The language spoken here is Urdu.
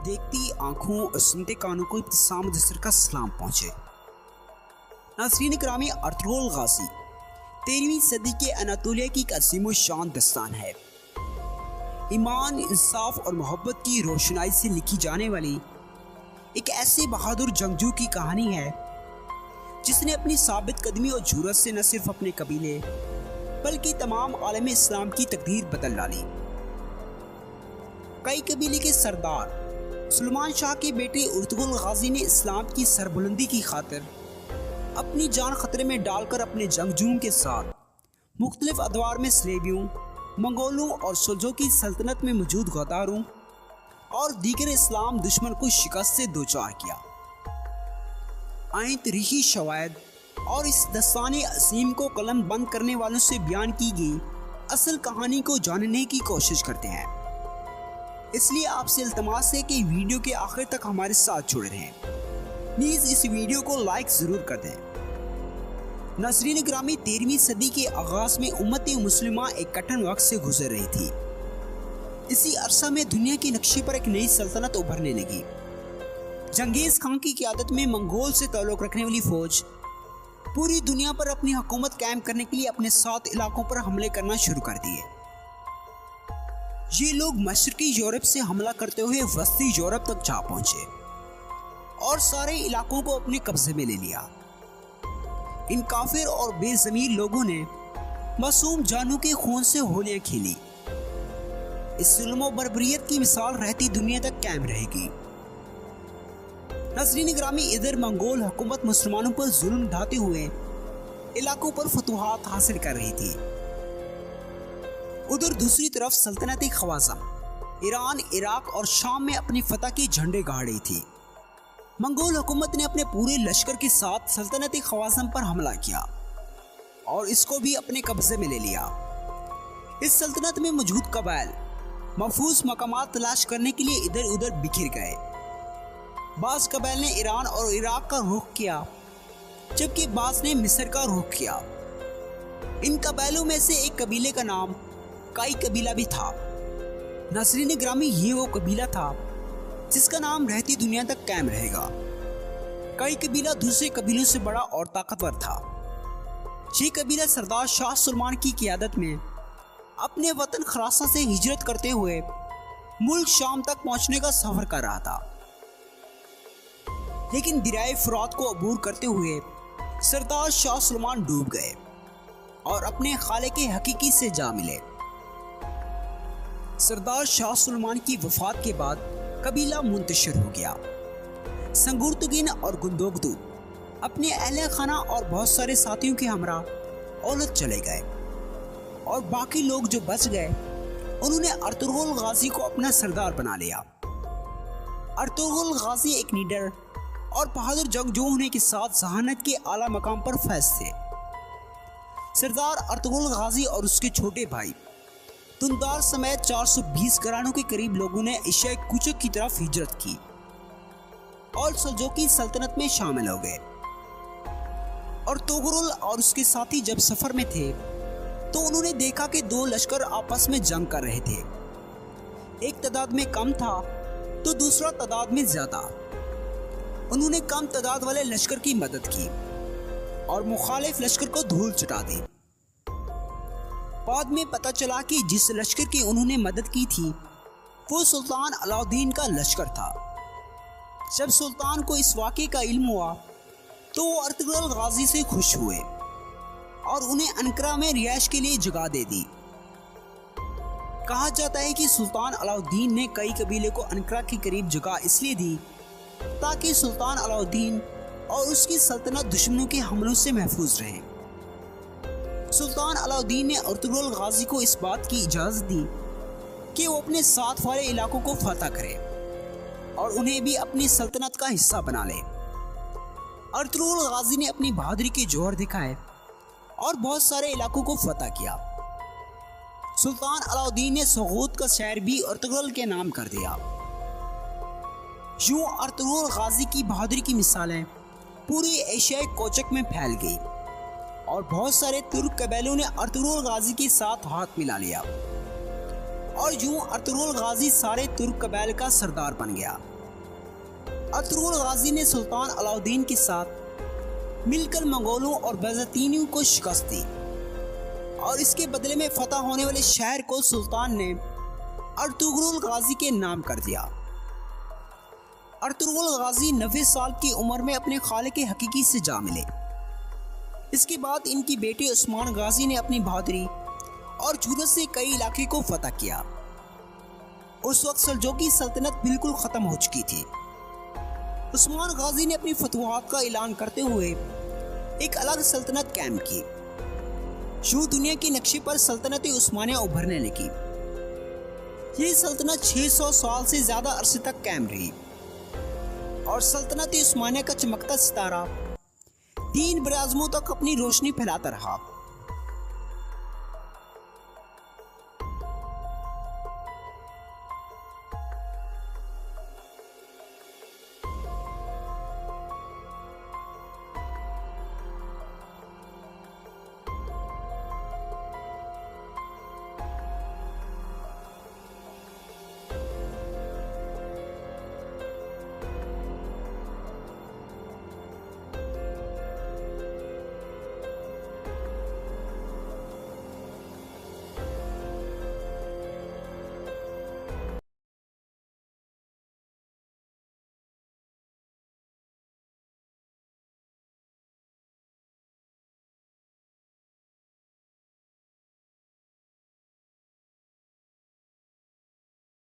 دیکھتی آنکھوں اور سنتے کانوں کو ابتسام دستر کا سلام پہنچے۔ ناظرین گرامی، ارطغرل غازی 13ویں صدی کے اناطولیہ کی ایک عظیم و شان داستان ہے۔ ایمان، انصاف اور محبت کی روشنائی سے لکھی جانے والی ایک ایسے بہادر جنگجو کی کہانی ہے جس نے اپنی ثابت قدمی اور جرأت سے نہ صرف اپنے قبیلے بلکہ تمام عالم اسلام کی تقدیر بدل ڈالی۔ کئی قبیلے کے سردار سلیمان شاہ کے بیٹے ارطغرل غازی نے اسلام کی سربلندی کی خاطر اپنی جان خطرے میں ڈال کر اپنے جنگجوؤں کے ساتھ مختلف ادوار میں صلیبیوں، منگولوں اور سلجوقی سلطنت میں موجود غداروں اور دیگر اسلام دشمن کو شکست سے دوچار کیا۔ آئیں تاریخی شواہد اور اس داستان عظیم کو قلم بند کرنے والوں سے بیان کی گئی اصل کہانی کو جاننے کی کوشش کرتے ہیں۔ اس لیے آپ سے التماس ہے کہ ویڈیو کے آخر تک ہمارے ساتھ جڑے رہیں، نیز اس ویڈیو کو لائک ضرور کر دیں۔ ناظرین گرامی، 13ویں صدی کے آغاز میں امت مسلمہ ایک کٹھن وقت سے گزر رہی تھی۔ اسی عرصہ میں دنیا کے نقشے پر ایک نئی سلطنت ابھرنے لگی۔ چنگیز خان کی قیادت میں منگول سے تعلق رکھنے والی فوج پوری دنیا پر اپنی حکومت قائم کرنے کے لیے اپنے 7 علاقوں پر حملے کرنا شروع کر دیے۔ یہ لوگ مشرقی یورپ سے حملہ کرتے ہوئے وسطی یورپ تک جا پہنچے اور سارے علاقوں کو اپنے قبضے میں لے لیا۔ ان کافر اور بے ضمیر لوگوں نے معصوم جانوں کے خون سے ہولیاں کھیلی۔ اس ظلم و بربریت کی مثال رہتی دنیا تک قائم رہے گی۔ ناظرین گرامی، ادھر منگول حکومت مسلمانوں پر ظلم ڈھاتے ہوئے علاقوں پر فتوحات حاصل کر رہی تھی، ادھر دوسری طرف سلطنت خوارزم ایران، عراق اور شام میں اپنی فتح کے جھنڈے گاڑ رہی تھی۔ منگول حکومت نے اپنے پورے لشکر کے ساتھ سلطنت خوارزم پر حملہ کیا اور اس کو بھی اپنے قبضے میں لے لیا۔ اس سلطنت میں موجود قبائل محفوظ مقامات تلاش کرنے کے لیے ادھر ادھر بکھر گئے۔ بعض قبائل نے ایران اور عراق کا رخ کیا جبکہ بعض نے مصر کا رخ کیا۔ ان قبائلوں میں سے ایک قبیلے کا نام کائی قبیلہ بھی تھا۔ ناظرین گرامی، یہ وہ قبیلہ تھا جس کا نام رہتی دنیا تک قائم رہے گا۔ کائی قبیلہ دوسرے قبیلوں سے بڑا اور طاقتور تھا۔ یہ قبیلہ سردار شاہ سلیمان کی قیادت میں اپنے وطن خراساں سے ہجرت کرتے ہوئے ملک شام تک پہنچنے کا سفر کر رہا تھا، لیکن دریائے فرات کو عبور کرتے ہوئے سردار شاہ سلیمان ڈوب گئے اور اپنے خالق حقیقی سے جا ملے۔ سردار شاہ سلیمان کی وفات کے بعد قبیلہ منتشر ہو گیا۔ سنگورتگین اور گندوگدو اپنے اہل خانہ اور بہت سارے ساتھیوں کے ہمراہ اولد چلے گئے اور باقی لوگ جو بچ گئے انہوں نے ارطغرل غازی کو اپنا سردار بنا لیا۔ ارطغرل غازی ایک نیڈر اور بہادر جنگجو ہونے کے ساتھ ذہانت کے اعلیٰ مقام پر فیض تھے۔ سردار ارطغرل غازی اور اس کے چھوٹے بھائی تندار سمیت 420 گھرانوں کے قریب لوگوں نے ایشیا کوچک کی طرف ہجرت کی اور سلجوقی سلطنت میں شامل ہو گئے۔ ارطغرل اور اس کے ساتھی جب سفر میں تھے تو انہوں نے دیکھا کہ 2 لشکر آپس میں جنگ کر رہے تھے، ایک تعداد میں کم تھا تو دوسرا تعداد میں زیادہ۔ انہوں نے کم تعداد والے لشکر کی مدد کی اور مخالف لشکر کو دھول چٹا دی۔ بعد میں پتہ چلا کہ جس لشکر کی انہوں نے مدد کی تھی وہ سلطان علاء الدین کا لشکر تھا۔ جب سلطان کو اس واقعے کا علم ہوا تو وہ ارطغرل غازی سے خوش ہوئے اور انہیں انقرہ میں رہائش کے لیے جگہ دے دی۔ کہا جاتا ہے کہ سلطان علاء الدین نے کئی قبیلے کو انقرہ کے قریب جگہ اس لیے دی تاکہ سلطان علاء الدین اور اس کی سلطنت دشمنوں کے حملوں سے محفوظ رہے۔ سلطان علاء الدین نے ارطغرل غازی کو اس بات کی اجازت دی کہ وہ اپنے 7 والے علاقوں کو فتح کرے اور انہیں بھی اپنی سلطنت کا حصہ بنا لے۔ ارطغرل غازی نے اپنی بہادری کے جوہر دکھائے اور بہت سارے علاقوں کو فتح کیا۔ سلطان علاء الدین نے سغوت کا شہر بھی ارطغرل کے نام کر دیا۔ یوں ارطغرل غازی کی بہادری کی مثالیں پوری ایشیائی کوچک میں پھیل گئی اور بہت سارے ترک قبیلوں نے ارطغرل غازی کے ساتھ ہاتھ ملا لیا اور یوں ارطغرل غازی سارے ترک قبائل کا سردار بن گیا۔ ارطغرل غازی نے سلطان علاؤدین کے ساتھ مل کر منگولوں اور بیزنطینیوں کو شکست دی اور اس کے بدلے میں فتح ہونے والے شہر کو سلطان نے ارطغرل غازی کے نام کر دیا۔ ارطغرل غازی 90 سال کی عمر میں اپنے خالق حقیقی سے جا ملے۔ اس کے بعد ان کی بیٹی عثمان غازی نے اپنی بہادری اور جرأت سے کئی علاقے کو فتح کیا۔ اس وقت سلجوقی سلطنت بالکل ختم ہو چکی تھی۔ عثمان غازی نے اپنی فتوحات کا اعلان کرتے ہوئے ایک الگ سلطنت قائم کی۔ یوں دنیا کے نقشے پر سلطنت عثمانیہ ابھرنے لگی۔ یہ سلطنت 600 سال سے زیادہ عرصے تک قائم رہی اور سلطنت عثمانیہ کا چمکتا ستارہ 3 براعظموں تک اپنی روشنی پھیلاتا رہا۔